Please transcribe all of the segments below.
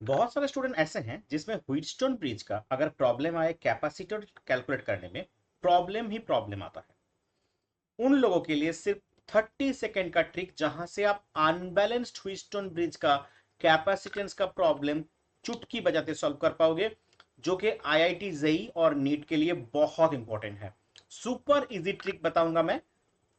बहुत सारे स्टूडेंट ऐसे हैं जिसमें व्हीटस्टोन ब्रिज का अगर प्रॉब्लम आए कैपेसिटर कैलकुलेट करने में, प्रॉब्लम ही प्रॉब्लम आता है। उन लोगों के लिए सिर्फ 30 सेकेंड का ट्रिक, जहां से आप अनबैलेंस्ड व्हीटस्टोन ब्रिज का कैपेसिटेंस का प्रॉब्लम चुटकी बजाते सॉल्व कर पाओगे, जो कि आईआईटी जेई और नीट के लिए बहुत इंपॉर्टेंट है। सुपर इजी ट्रिक बताऊंगा मैं,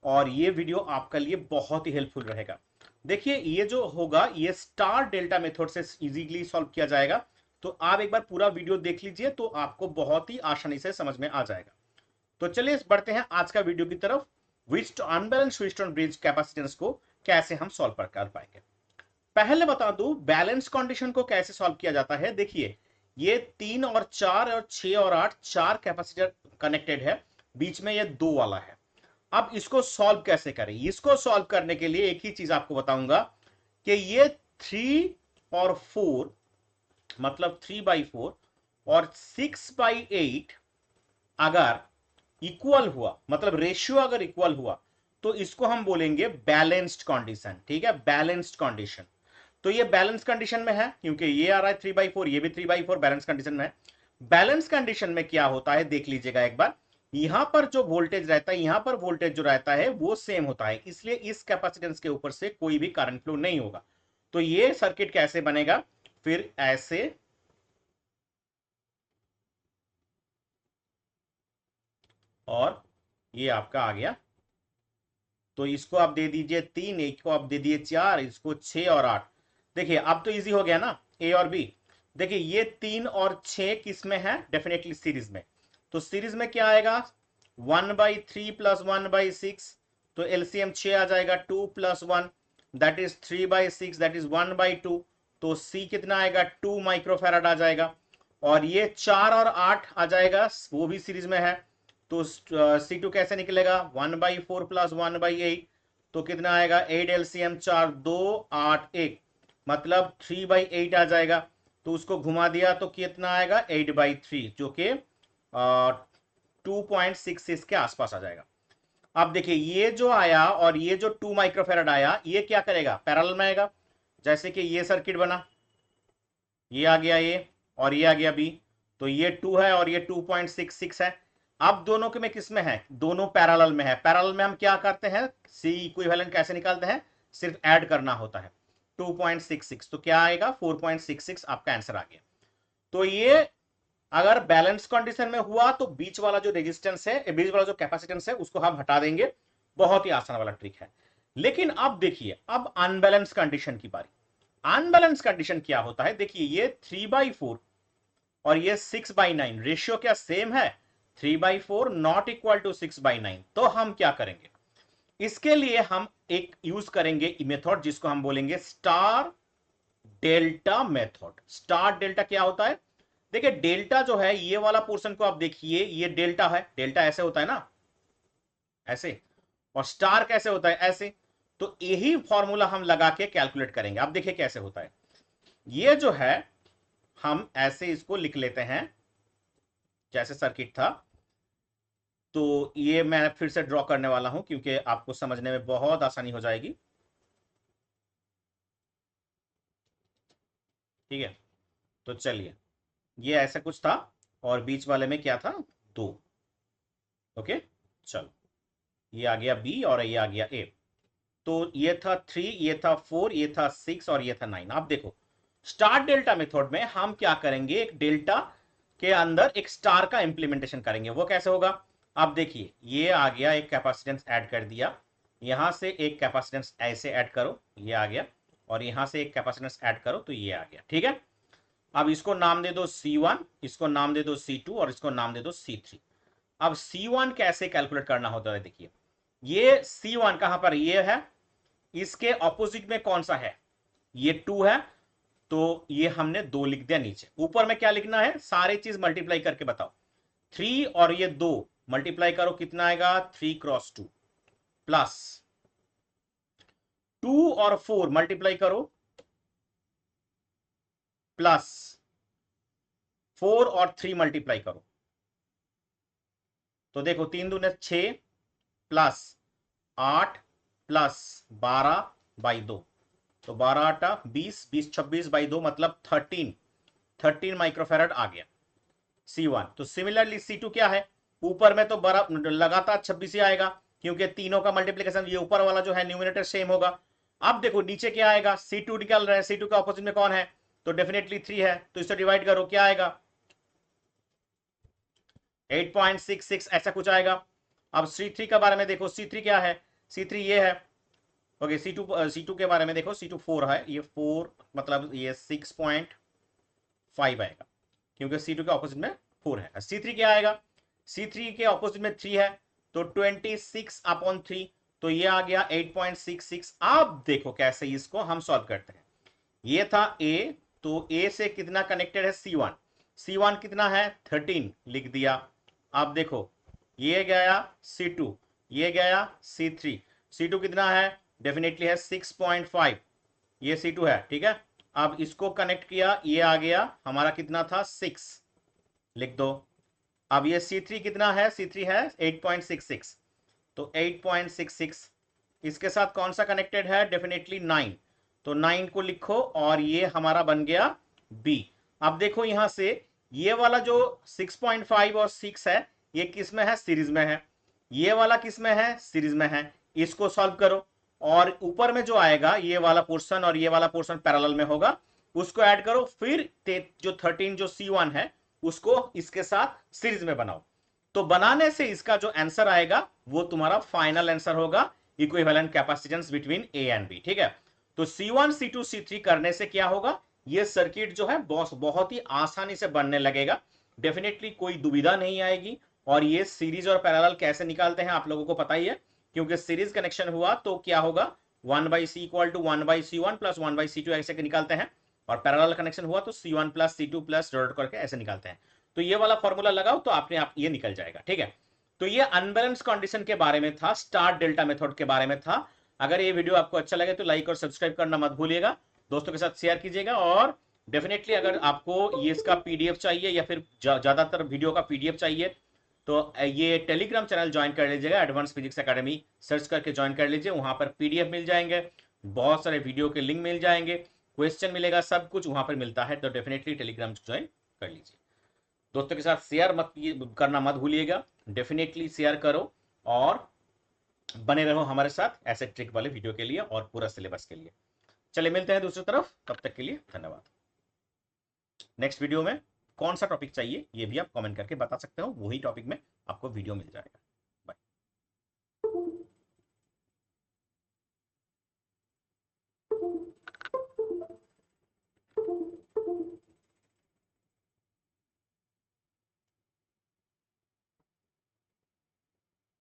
और ये वीडियो आपके लिए बहुत ही हेल्पफुल रहेगा। देखिए, ये जो होगा ये स्टार डेल्टा मेथड से इजीली सॉल्व किया जाएगा। तो आप एक बार पूरा वीडियो देख लीजिए तो आपको बहुत ही आसानी से समझ में आ जाएगा। तो चलिए बढ़ते हैं आज का वीडियो की तरफ। विच अनबैलेंस व्हीटस्टोन ब्रिज कैपेसिटेंस को कैसे हम सॉल्व कर पाएंगे। पहले बता दूं बैलेंस कंडीशन को कैसे सॉल्व किया जाता है। देखिए, ये 3 और 4 और 6 और 8 चार कैपेसिटर कनेक्टेड है, बीच में ये 2 वाला है। अब इसको सॉल्व कैसे करें? इसको सॉल्व करने के लिए एक ही चीज आपको बताऊंगा कि ये 3 और 4, मतलब 3/4 और 6/8 अगर इक्वल हुआ, मतलब रेशियो अगर इक्वल हुआ, तो इसको हम बोलेंगे बैलेंस्ड कंडीशन। ठीक है, बैलेंस्ड कंडीशन। तो ये बैलेंस कंडीशन में है क्योंकि ये आ रहा है 3/4, ये भी 3/4 बैलेंस कंडीशन में है। बैलेंस कंडीशन में क्या होता है देख लीजिएगा एक बार। यहां पर जो वोल्टेज रहता है, यहां पर वोल्टेज जो रहता है वो सेम होता है, इसलिए इस कैपेसिटेंस के ऊपर से कोई भी करंट फ्लो नहीं होगा। तो ये सर्किट कैसे बनेगा? फिर ऐसे, और ये आपका आ गया। तो इसको आप दे दीजिए 3, एक को आप दे दिए 4, इसको 6 और 8। देखिए अब तो इजी हो गया ना, ए और बी। देखिए ये 3 और 6 किस में है? डेफिनेटली सीरीज में। तो सीरीज में क्या आएगा? 1/3 प्लस 1/6, तो एलसीएम 6 आ जाएगा। 2 + 1 दैट इज 3/6, दैट इज 1/2। तो सी कितना आएगा? 2 माइक्रोफैराड आ जाएगा। और ये 4 और 8 आ जाएगा, वो भी सीरीज में है। तो C2 कैसे निकलेगा? 1/4 प्लस 1/8, तो कितना आएगा? 8 एलसीएम 4, 2, 8, 1, मतलब 3/8 आ जाएगा। तो उसको घुमा दिया तो कितना आएगा? 8/3, जो कि 2.66 के आसपास आ जाएगा। अब देखिए ये जो आया और ये जो 2 माइक्रोफेराड आया, ये क्या करेगा? पैरेलल में आएगा। जैसे कि ये सर्किट बना, ये आ गया ए और ये आ गया बी। तो ये 2 है और ये 2.66 है। अब दोनों के में किस में है? दोनों पैरेलल में है। पैरेलल में हम क्या करते हैं? सी इक्विवेलेंट कैसे निकालते हैं? सिर्फ ऐड करना होता है। 2.66, तो क्या आएगा? 4.66 आपका आंसर आ गया। तो ये अगर बैलेंस कंडीशन में हुआ तो बीच वाला जो रेजिस्टेंस है, बीच वाला जो कैपेसिटेंस है, उसको हम हटा देंगे। बहुत ही आसान वाला ट्रिक है। लेकिन अब देखिए, अब अनबैलेंस कंडीशन की बारी। अनबैलेंस कंडीशन क्या होता है? देखिए ये 3/4 और ये 6/9, रेशियो क्या सेम है? 3/4 नॉट इक्वल टू 6/9। तो हम क्या करेंगे? इसके लिए हम एक यूज करेंगे मेथड, जिसको हम बोलेंगे star delta method. Star delta क्या होता है? देखिए डेल्टा जो है, ये वाला पोर्शन को आप देखिए, ये डेल्टा है। डेल्टा ऐसे होता है ना, ऐसे। और स्टार कैसे होता है? ऐसे। तो यही फॉर्मूला हम लगा के कैलकुलेट करेंगे। अब देखिए कैसे होता है। ये जो है, हम ऐसे इसको लिख लेते हैं जैसे सर्किट था। तो ये मैं फिर से ड्रॉ करने वाला हूं क्योंकि आपको समझने में बहुत आसानी हो जाएगी। ठीक है, तो चलिए, ये ऐसा कुछ था और बीच वाले में क्या था? 2। ओके, चलो, ये आ गया बी और ये आ गया ए। तो ये था 3, ये था 4, ये था 6 और ये था 9। आप देखो, स्टार डेल्टा मेथड में हम क्या करेंगे? एक डेल्टा के अंदर एक स्टार का इंप्लीमेंटेशन करेंगे। वो कैसे होगा? आप देखिए, ये आ गया, एक कैपेसिटेंस ऐड कर दिया। यहां से एक कैपेसिटेंस ऐसे ऐड करो, ये आ गया। और यहां से एक कैपेसिटेंस ऐड करो, तो ये आ गया। ठीक है, अब इसको नाम दे दो C1, इसको नाम दे दो C2 और इसको नाम दे दो C3। अब C1 कैसे कैलकुलेट करना होता है? देखिए, ये C1 कहां पर? ये है। इसके ऑपोजिट में कौन सा है? ये 2 है। तो ये हमने 2 लिख दिया नीचे। ऊपर में क्या लिखना है? सारी चीज मल्टीप्लाई करके बताओ। 3 और ये 2 मल्टीप्लाई करो, कितना आएगा? 3 × 2 प्लस 2 और 4 मल्टीप्लाई करो, प्लस 4 और 3 मल्टीप्लाई करो। तो देखो 3 × 2 = 6 प्लस 8 प्लस 12/2। तो 12 आटा 20, 20 26 बाई 2 मतलब 13 माइक्रोफेराड आ गया C1। तो सिमिलरली C2 क्या है, ऊपर में तो बड़ा लगातार 26 ही आएगा, क्योंकि तीनों का मल्टीप्लीकेशन ये ऊपर वाला जो है न्यूमिनेटर सेम होगा। अब देखो नीचे क्या आएगा, C2 निकल रहा है, C2 का ऑपोजिट में कौन है, तो डेफिनेटली 3 है, तो इससे डिवाइड करो क्या आएगा 8.66 ऐसा कुछ आएगा। अब C3 का बारे में देखो, C3 क्या है, C3 ये है, ओके C2 के बारे में देखो, C2 4 है, ये 4 मतलब ये 6.5 आएगा, क्योंकि C2 के ऑपोजिट में 4 है। C3 क्या आएगा, C3 के ऑपोजिट में 3 है, तो 26/3, तो ये आ गया 8.66। अब देखो कैसे इसको हम सॉल्व करते हैं। ये था A, तो A से कितना कनेक्टेड है C1, C1 कितना है 13 लिख दिया। अब देखो ये गया C2, ये गया C3, C2 कितना है डेफिनेटली है 6.5, ये C2 है, ठीक है। अब इसको कनेक्ट किया, ये आ गया हमारा कितना था 6 लिख दो। अब ये C3 कितना है, C3 है 8.66, तो 8.66 इसके साथ कौन सा कनेक्टेड है डेफिनेटली 9, तो 9 को लिखो और ये हमारा बन गया B। अब देखो यहां से ये वाला जो 6.5 और 6 है ये किस में है, सीरीज में है, ये वाला किस में है, सीरीज में है, इसको सॉल्व करो और ऊपर में जो आएगा ये वाला पोर्शन और ये वाला पोर्शन पैरेलल में होगा, उसको ऐड करो, फिर जो 13 जो C1 है उसको इसके साथ सीरीज में बनाओ। तो बनाने से इसका जो आंसर आएगा वो तुम्हारा फाइनल आंसर होगा, equivalent capacitance between A and B, ठीक है। तो C1 C2 C3 करने से क्या होगा, ये सर्किट जो है बहुत ही आसानी से बनने लगेगा, डेफिनेटली कोई दुविधा नहीं आएगी। और ये सीरीज और पैरेलल कैसे निकालते हैं आप लोगों को पता ही है, क्योंकि सीरीज कनेक्शन हुआ तो क्या होगा 1/C equal to 1/C1 plus 1/C2 ऐसे निकालते हैं, और पैरेलल कनेक्शन हुआ तो C1 plus C2 plus dot करके ऐसे निकालते हैं। तो ये वाला फॉर्मूला लगाओ तो आपने आप ये निकल जाएगा, ठीक है। तो ये अनबैलेंस कंडीशन के बारे में था, स्टार डेल्टा मेथड के बारे में था। अगर ये वीडियो आपको अच्छा लगे तो लाइक और सब्सक्राइब करना मत भूलिएगा, दोस्तों के साथ शेयर कीजिएगा। और डेफिनेटली अगर आपको ये इसका पीडीएफ चाहिए या फिर ज्यादातर वीडियो का पीडीएफ चाहिए तो ये टेलीग्राम चैनल ज्वाइन कर लीजिएगा, एडवांस फिजिक्स एकेडमी सर्च करके ज्वाइन कर लीजिए, वहां पर पीडीएफ मिल जाएंगे, बहुत सारे वीडियो के लिंक मिल जाएंगे, क्वेश्चन मिलेगा, सब कुछ वहां पर मिलता है, तो डेफिनेटली टेलीग्राम ज्वाइन कर लीजिए। दोस्तों के साथ शेयर मत करना मत भूलिएगा, डेफिनेटली शेयर करो और बने रहो हमारे साथ ऐसे ट्रिक वाले वीडियो के लिए और पूरा सिलेबस के लिए। चलिए मिलते हैं दूसरी तरफ, तब तक के लिए धन्यवाद। नेक्स्ट वीडियो में कौन सा टॉपिक चाहिए ये भी आप कमेंट करके बता सकते हो, वही टॉपिक में आपको वीडियो मिल जाएगा।